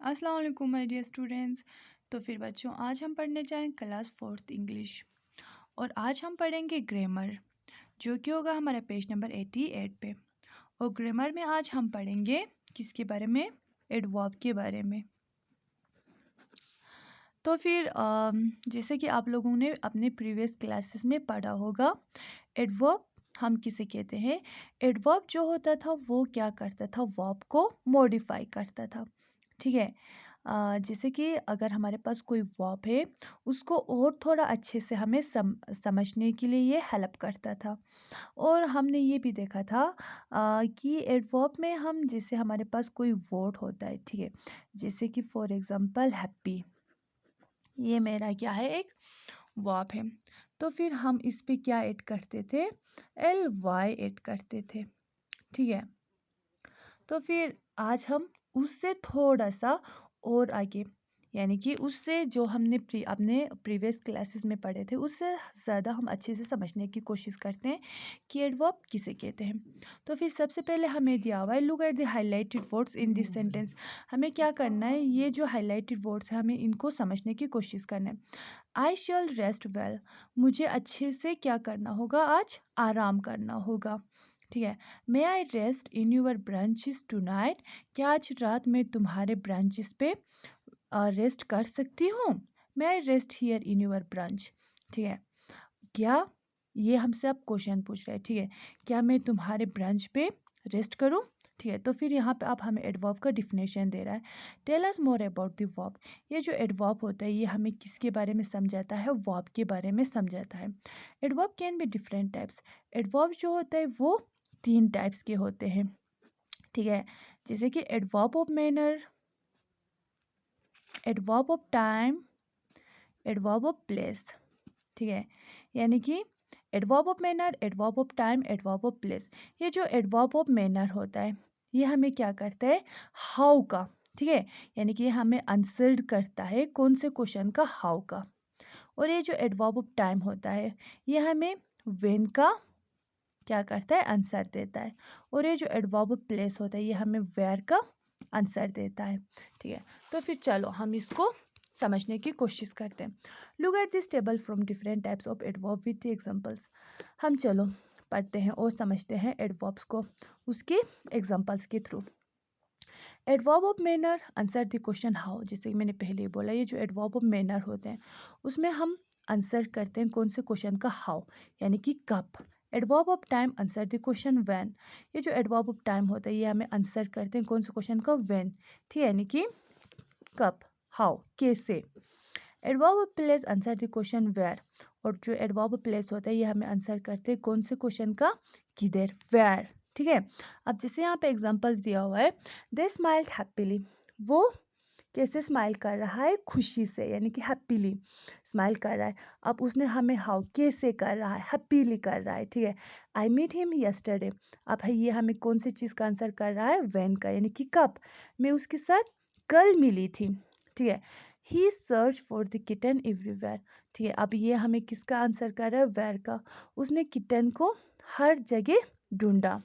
अस्सलाम वालेकुम my dear students. तो फिर बच्चों, आज हम पढ़ने जाएंगे क्लास 4th इंग्लिश। और आज हम पढ़ेंगे ग्रामर, जो कि होगा हमारा पेज नंबर 88 पे। और ग्रामर में आज हम पढ़ेंगे किसके बारे में? एडवर्ब के बारे में। तो फिर जैसे कि आप लोगों ने अपने प्रीवियस क्लासेस में पढ़ा होगा, एडवर्ब हम किसे कहते हैं? एडवर्ब जो होता था वो क्या करता था? वर्ब को मॉडिफाई करता था। ठीक है। जैसे कि अगर हमारे पास कोई वर्ब है, उसको और थोड़ा अच्छे से हमें समझने के लिए ये हेल्प करता था। और हमने ये भी देखा था कि एडवर्ब में हम जैसे हमारे पास कोई वर्ड होता है, ठीक है, जैसे कि फॉर एग्जांपल हैप्पी, ये मेरा क्या है? एक वर्ब है। तो फिर हम इस पे क्या ऐड करते थे? ly ऐड करते थे। ठीक है। तो फिर आज हम उससे थोड़ा सा और आगे, यानी कि उससे जो हमने अपने प्रीवियस क्लासेस में पढ़े थे, उससे ज़्यादा हम अच्छे से समझने की कोशिश करते हैं कि एडवर्ब किसे कहते हैं। तो फिर सबसे पहले हमें दिया हुआ है, look at the highlighted words in this sentence. हमें क्या करना है? ये जो हाईलाइटेड वर्ड्स है, हमें इनको समझने की कोशिश करना है। आई शैल रेस्ट वेल, मुझे अच्छे से क्या करना होगा? आज आराम करना होगा। ठीक है। May I rest in your branches tonight, क्या आज रात में तुम्हारे ब्रांचेस पे रेस्ट कर सकती हूँ? May I rest here in your branch. ठीक है। क्या, ये हमसे अब क्वेश्चन पूछ रहे हैं, ठीक है, क्या मैं तुम्हारे ब्रांच पे रेस्ट करूँ? ठीक है। तो फिर यहाँ पे आप हमें एडवर्ब का डिफिनेशन दे रहा है। Tell us more about the verb. ये जो एडवर्ब होता है, ये हमें किसके बारे में समझाता है? वर्ब के बारे में समझाता है। Adverb can be different types. Adverb जो होता है वो 3 टाइप्स के होते हैं। ठीक है। जैसे कि adverb of manner, adverb of time, adverb of place. ठीक है। यानी कि adverb of manner, adverb of time, adverb of place. ये जो एडवर्ब ऑफ मैनर होता है, ये हमें क्या करता है? हाउ का। ठीक है। यानी कि हमें आंसर करता है कौन से क्वेश्चन का? हाउ का। और ये जो एडवर्ब ऑफ टाइम होता है, ये हमें व्हेन का क्या करता है? आंसर देता है। और ये जो एडवर्ब ऑफ प्लेस होता है, ये हमें वेयर का आंसर देता है। ठीक है। तो फिर चलो हम इसको समझने की कोशिश करते हैं। Look at this table from different types of adverb with the examples. हम चलो पढ़ते हैं और समझते हैं एडवर्ब्स को उसके एग्जांपल्स के through. Adverb of manner, answer the question how. जैसे कि मैंने पहले ही बोला, ये जो एडवर्ब ऑफ मैनर होते हैं, उसमें हम आंसर करते हैं कौन से क्वेश्चन का? हाउ, यानी कि कब। Adverb of time, answer the question when. ये जो एडवर्ब ऑफ टाइम होता है, ये हमें आंसर करते हैं कौन से क्वेश्चन का? व्हेन। ठीक है। यानी कि कब, हाउ, कैसे। Adverb of place, answer the question where. और जो एडवर्ब ऑफ प्लेस होता है, ये हमें आंसर करते हैं कौन से क्वेश्चन का? किधर, वेयर। ठीक है। अब जैसे यहाँ पे एग्जांपल्स दिया हुआ है, दे स्माइल्ड हैप्पीली, वो कैसे स्माइल कर रहा है? खुशी से, यानी कि हैप्पीली स्माइल कर रहा है। अब उसने हमें हाउ, कैसे कर रहा है? हैप्पीली कर रहा है। ठीक है। आई मीट हिम यस्टरडे, अब है ये हमें कौन सी चीज़ का आंसर कर रहा है? व्हेन का, यानी कि कब। मैं उसके साथ कल मिली थी। ठीक है। He search for the kitten everywhere. ठीक है। अब ये हमें किसका आंसर कर रहा है? वेयर का। उसने किटन को हर जगह ढूंढा।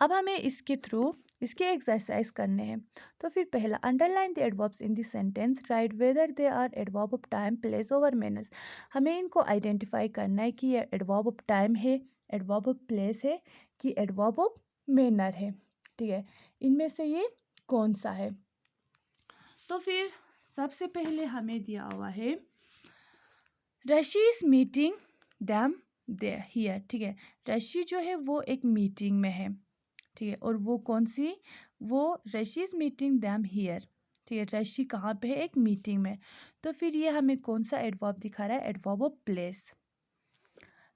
अब हमें इसके थ्रू इसके एक्सरसाइज करने हैं। तो फिर पहला, underline the adverbs in this sentence, write whether they are adverb of time, place or manners. हमें इनको आइडेंटिफाई करना है कि ये एडवर्ब ऑफ टाइम है, एडवर्ब ऑफ प्लेस है, कि एडवर्ब ऑफ मैनर है। ठीक है। इनमें से ये कौन सा है? तो फिर सबसे पहले हमें दिया हुआ है, रशी is meeting them they hear. ठीक है। रशी जो है वो एक मीटिंग में है। ठीक है। और वो कौन सी? वो रशी इज मीटिंग दैम हियर। ठीक है। रशी कहाँ पे है? एक मीटिंग में। तो फिर ये हमें कौन सा एडवर्ब दिखा रहा है? Adverb of place.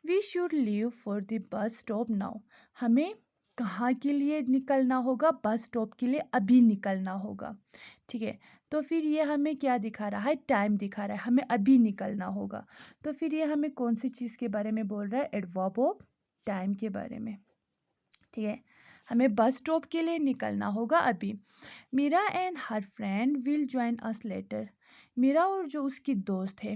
We should leave for the bus stop now, हमें कहाँ के लिए निकलना होगा? बस स्टॉप के लिए अभी निकलना होगा। ठीक है। तो फिर ये हमें क्या दिखा रहा है? टाइम दिखा रहा है, हमें अभी निकलना होगा। तो फिर ये हमें कौन सी चीज़ के बारे में बोल रहा है? एडवर्ब ऑफ टाइम के बारे में। ठीक है। हमें बस स्टॉप के लिए निकलना होगा अभी। Meera and her friend will join us later, Meera और जो उसकी दोस्त है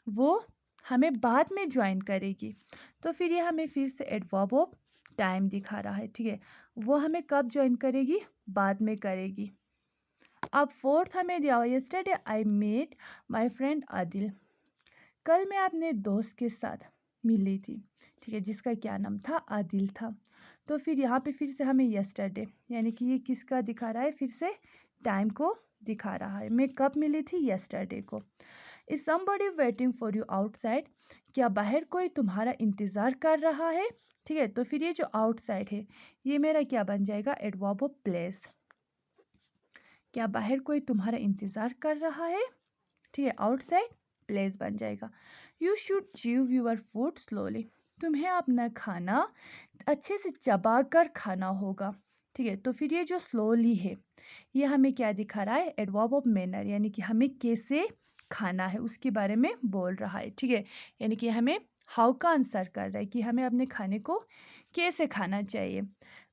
वो हमें बाद में ज्वाइन करेगी। तो फिर ये हमें फिर से एडवर्ब ऑफ टाइम दिखा रहा है। ठीक है। वो हमें कब ज्वाइन करेगी? बाद में करेगी। अब फोर्थ हमें दिया हुआ yesterday I met my friend Adil. कल मैं अपने दोस्त के साथ मिली थी, ठीक है, जिसका क्या नाम था, आदिल था। तो फिर यहाँ पे फिर से हमें यस्टरडे यानी कि ये किसका दिखा रहा है, फिर से टाइम को दिखा रहा है। मैं कब मिली थी, यस्टरडे को। Is somebody waiting for you outside, क्या बाहर कोई तुम्हारा इंतज़ार कर रहा है, ठीक है। तो फिर ये जो आउटसाइड है ये मेरा क्या बन जाएगा, एडवर्ब ऑफ प्लेस। क्या बाहर कोई तुम्हारा इंतज़ार कर रहा है, ठीक है, आउटसाइड प्लेस बन जाएगा। You should chew your food slowly, तुम्हें अपना खाना अच्छे से चबा कर खाना होगा, ठीक है। तो फिर ये जो स्लोली है ये हमें क्या दिखा रहा है, एडवर्ब ऑफ मैनर, यानी कि हमें कैसे खाना है उसके बारे में बोल रहा है, ठीक है। यानी कि हमें हाउ का आंसर कर रहा है कि हमें अपने खाने को कैसे खाना चाहिए।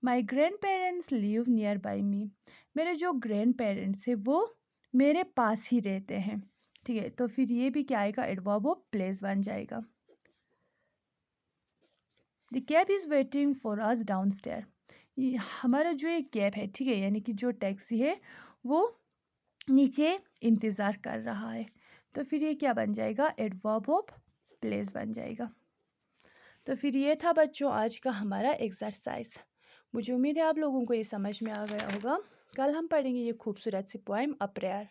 My grandparents live nearby me, मेरे जो ग्रैंड पेरेंट्स है वो मेरे पास ही रहते हैं, ठीक है। तो फिर ये भी क्या आएगा, एडवर्ब ऑफ प्लेस बन जाएगा। The cab is waiting for us down stair, हमारा जो एक कैब है, ठीक है, यानी कि जो टैक्सी है वो नीचे इंतज़ार कर रहा है। तो फिर ये क्या बन जाएगा, एडवर्ब ऑफ प्लेस बन जाएगा। तो फिर ये था बच्चों आज का हमारा एक्सरसाइज। मुझे उम्मीद है आप लोगों को ये समझ में आ गया होगा। कल हम पढ़ेंगे ये खूबसूरत सी पोएम अ प्रेयर।